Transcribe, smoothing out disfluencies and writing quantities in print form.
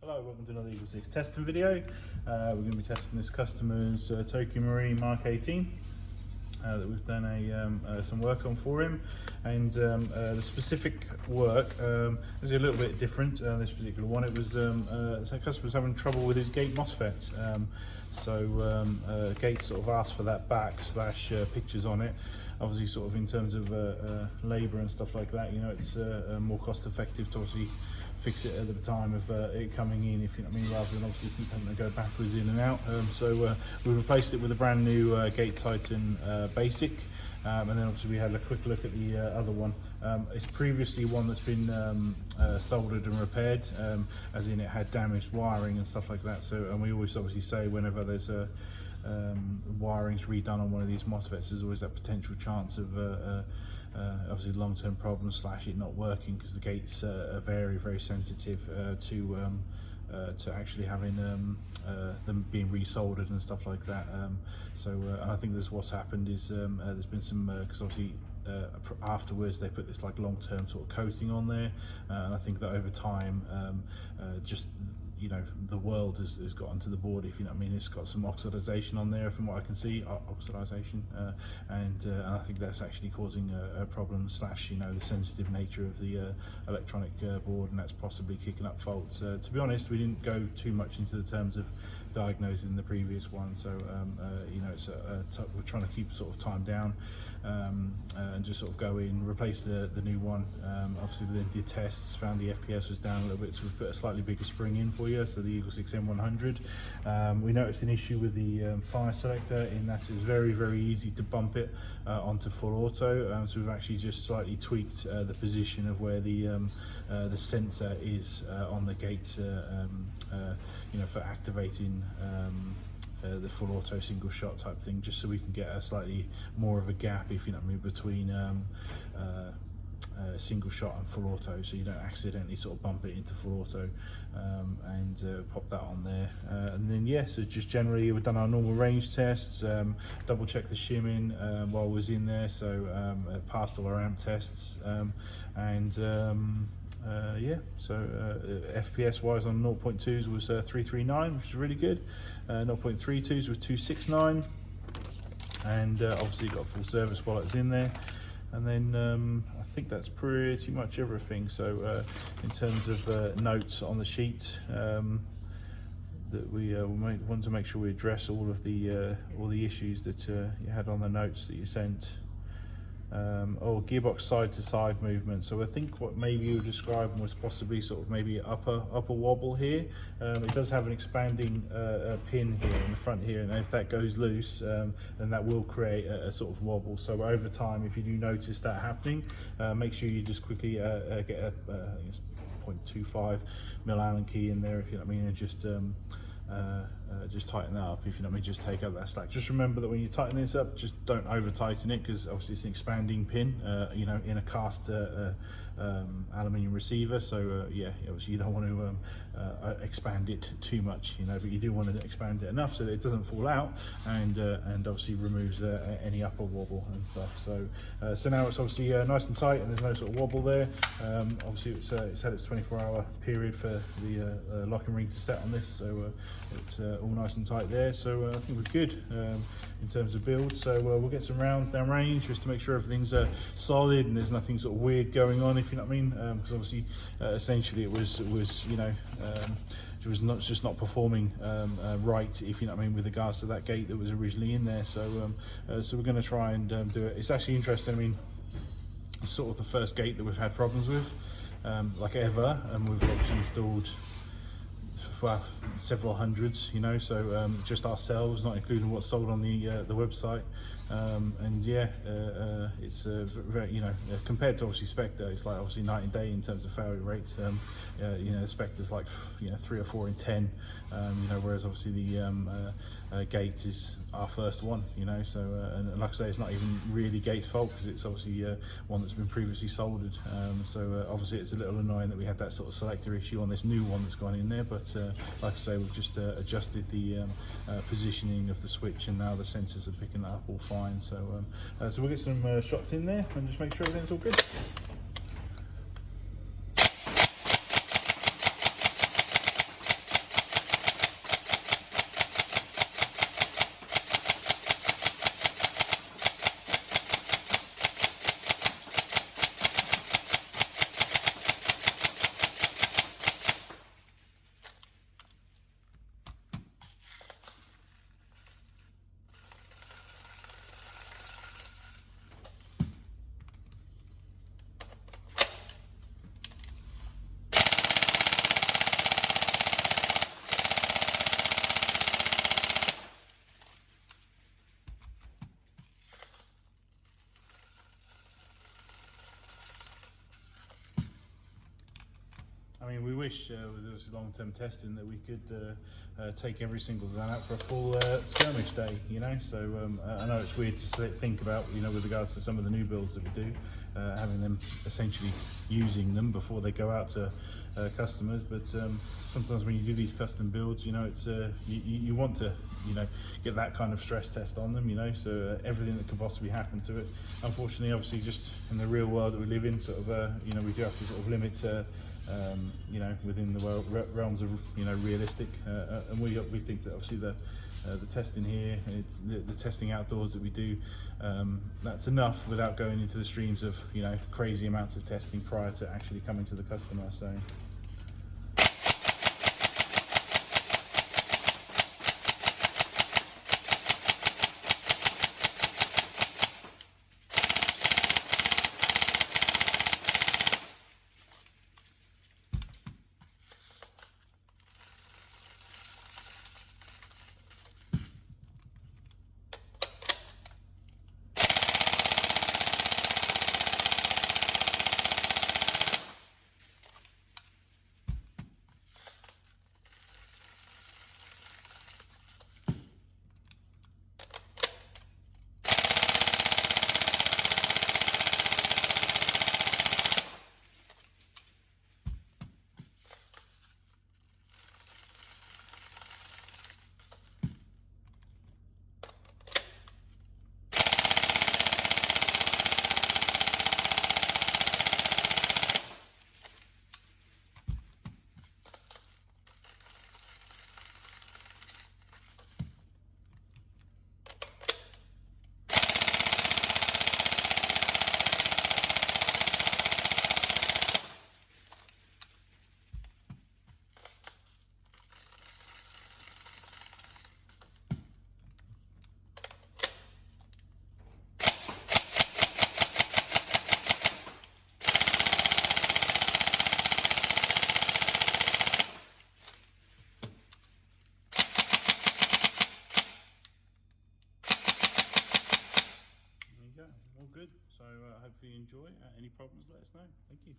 Hello, welcome to another EagleSix testing video. We're going to be testing this customer's Tokyo Marine Mark 18 that we've done some work on for him, and the specific work is a little bit different. This particular one, it was so the customer was having trouble with his gate Mosfet, Gates sort of asked for that back / pictures on it. Obviously, sort of in terms of labour and stuff like that, you know, it's more cost effective to obviously fix it at the time of it coming in, if you know what I mean, rather than obviously keep having to go backwards in and out. We replaced it with a brand new Gate Titan Basic, and then obviously we had a quick look at the other one. It's previously one that's been soldered and repaired, as in it had damaged wiring and stuff like that. And we always obviously say whenever there's a wiring's redone on one of these Mosfets, there's always that potential chance of obviously long-term problems / it not working, because the gates are very sensitive to actually having them being resoldered and stuff like that. And I think that's what's happened is there's been some, because obviously afterwards they put this like long-term sort of coating on there, and I think that over time just, you know, the world has got onto the board, if you know what I mean. It's got some oxidization on there from what I can see, oxidization, and I think that's actually causing a problem / you know, the sensitive nature of the electronic board, and that's possibly kicking up faults. To be honest, we didn't go too much into the terms of diagnosing the previous one, so you know, it's we're trying to keep sort of time down, and just sort of go in, replace the new one. Obviously we then did tests, found the FPS was down a little bit, so we've put a slightly bigger spring in for you, so the EagleSix M100. We noticed an issue with the fire selector, in that it's very easy to bump it onto full auto, so we've actually just slightly tweaked the position of where the sensor is on the gate, you know, for activating the full auto single shot type thing, just so we can get a slightly more of a gap, if you know what I mean, between single shot and full auto, so you don't accidentally sort of bump it into full auto, and pop that on there. And then yeah, so just generally we've done our normal range tests, double check the shimming while I was in there, so passed all our amp tests, yeah, so FPS wise on 0.2s was 339, which is really good. 0.32s was 269, and obviously got full service while it's in there. And then I think that's pretty much everything. So in terms of notes on the sheet, that we want to make sure we address all the issues that you had on the notes that you sent. Gearbox side to side movement. So I think what maybe you were describing was possibly sort of maybe upper wobble here. It does have an expanding pin here in the front here, and if that goes loose, then that will create a sort of wobble. So over time, if you do notice that happening, make sure you just quickly get a 0.25 mil Allen key in there, if you know what I mean, and just tighten that up, if you know what I mean, just take up that slack. Just remember that when you tighten this up, just don't over tighten it, because obviously it's an expanding pin, you know, in a cast aluminium receiver, so yeah, obviously you don't want to expand it too much, you know, but you do want to expand it enough so that it doesn't fall out, and obviously removes any upper wobble and stuff. So now it's obviously nice and tight, and there's no sort of wobble there. Obviously it's had its 24-hour period for the locking ring to set on this, so it's all nice and tight there. So I think we're good in terms of build. So we'll get some rounds down range just to make sure everything's solid and there's nothing sort of weird going on, if you know what I mean, because obviously essentially it was you know, it was just not performing right, if you know what I mean, with regards to that gate that was originally in there. So so we're going to try and do it. It's actually interesting. I mean, it's sort of the first gate that we've had problems with, like ever, and we've obviously installed, well, several hundreds, you know, so just ourselves, not including what's sold on the website, and yeah, it's very, you know, compared to obviously Spectre, it's like obviously night and day in terms of failure rates. You know, Spectre's like, you know, 3 or 4 in 10, you know, whereas obviously the Gates is our first one, you know, so and like I say, it's not even really Gates' fault, because it's obviously one that's been previously soldered, so obviously it's a little annoying that we had that sort of selector issue on this new one that's gone in there, but like I say, we've just adjusted the positioning of the switch, and now the sensors are picking that up all fine. So so we'll get some shots in there and just make sure everything's all good. wish with this long-term testing that we could take every single gun out for a full skirmish day, you know. So I know it's weird to think about, you know, with regards to some of the new builds that we do, having them essentially using them before they go out to customers, but sometimes when you do these custom builds, you know, it's you want to, you know, get that kind of stress test on them, you know, so everything that could possibly happen to it. Unfortunately, obviously, just in the real world that we live in, sort of, you know, we do have to sort of limit, you know, within the realms of, you know, realistic, and we think that obviously the testing here, the testing outdoors that we do, that's enough without going into the streams of, you know, crazy amounts of testing prior to actually coming to the customer. So. All good. So hopefully you enjoy. Any problems, let us know. Thank you.